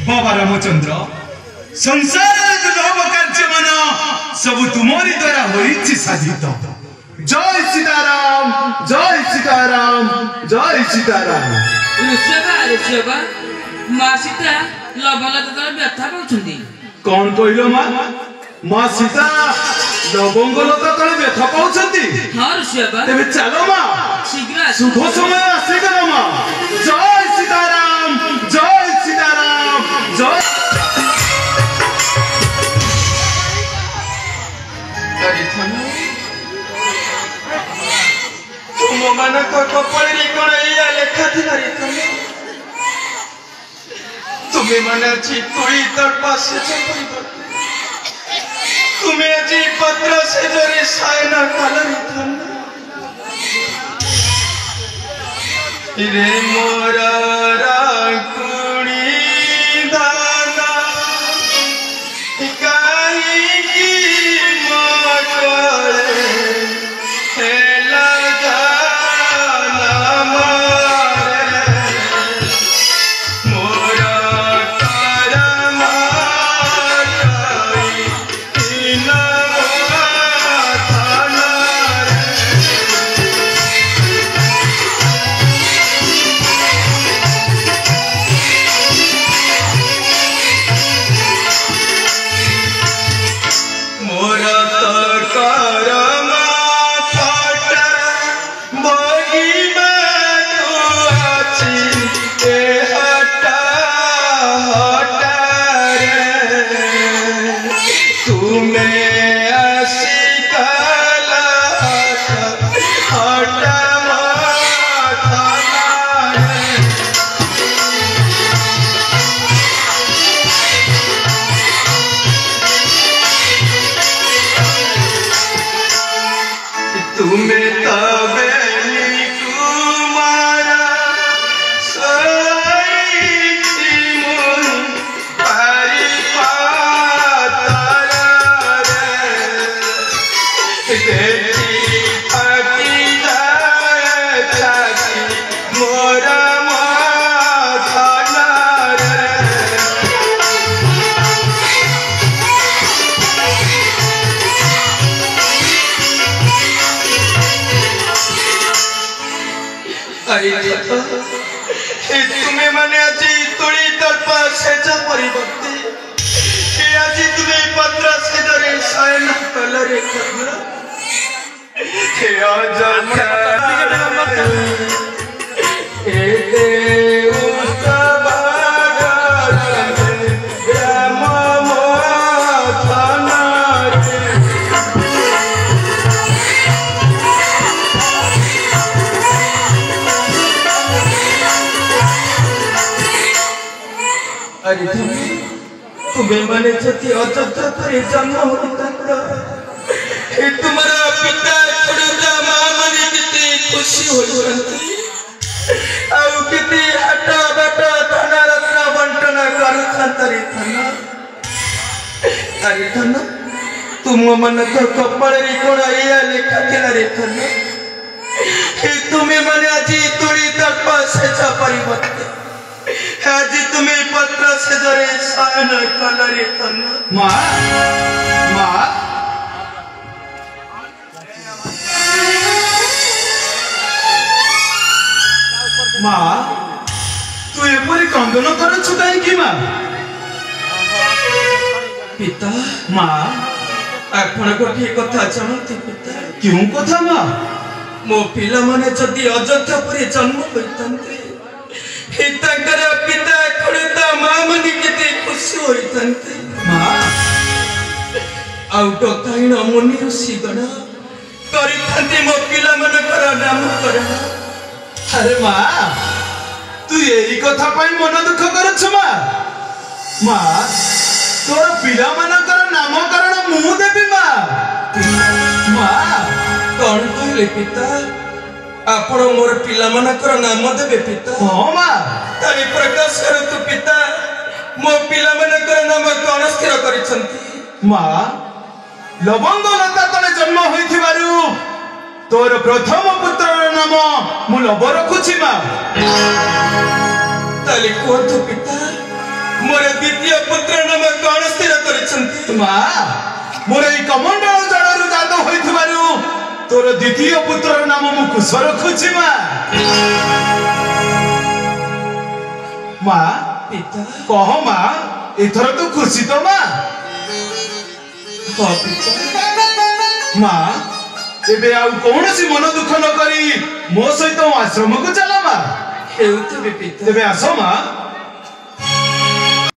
बाबा रामचंद्र संसार लोभ कार्य मन सब तुम्हारी द्वारा होइछि साधित। जय सीताराम जय सीताराम जय सीताराम। ऋषभ माँ सीता लवंग व्यथा पाउछन्ती। कौन कहलो माँ सीता लवंग लता तले व्यथा पाउछन्ती? हां ऋषभ तेबे चलो माँ शीघ्र शुभ समय आसीगला माँ। जय सीताराम जय सीताराम जय। तुम मन कपड़े कौन या लेखा थी तुम्हें मन तुई तड़पा से तुम्हें अजी पत्र से जरे सायना कलर रे मोरा राकुणी दाना काई की मकड़े तुम्हें माने अजी तुड़ी तड़पा से परिवर्ती आज तुम्हें पत्र से जरे सायना कलर तुम्हें माने जति अयोध्या पर जन्म होता तुम्हारा पिता छोड़ता मां माने कितनी खुशी होती आउ कितनी हटा बटा धना रत्न बंटन करुथंतरी थना अरे थना तुम मन तो कपड़े री कोण या लिखा थिला रे थना तुम्हें माने अजी तुड़ी तड़पा से परिवर्तन आज तुम्हें पत्र से जरे सायन कलरी थना माँ तू एपरी कंदन करछु काहेकि माँ? पिता माँ आपण गोटे कथा जानते पिता? क्यों कथा माँ? मो पिला माने जदि अयोध्या पर जन्म होइतंते पिता खुड़ता मां मनी केते खुशी होइतंते माँ आउट काइन मुनि ऋषि गण करिथंते मो पिला मनकर नामकरण। अरे माँ तू यही कथा पाई मन दुख करछ माँ? माँ तोर पिला मनकर नामकरण मु देबी माँ। माँ कौन कहले पिता? आपण मोर पिला मनकर नाम देबे पिता? हां माँ तारी प्रकाश करतु पिता मो पिला मनकर नाम कौन स्थिर करिसंती? माँ लवंग लता तले जन्म होइथिबारु तोर प्रथम पुत्रर नाम मु लव रखुछि माँ। ताली कोथु पिता मोर द्वितीय पुत्र नाम कौन स्थिर कर मा मोर ए कमंडल जड़रू जात होइथबारु तोर द्वितीय पुत्र नाम मु कुश रखुछि मा मा पिता कह मा एथर तू खुशी तो मा हाँ पिता मा एबे आउ कौनसी मन दुख न करी मो सहित आश्रम को चला मा हेउथिबे पिता तेबे आस मा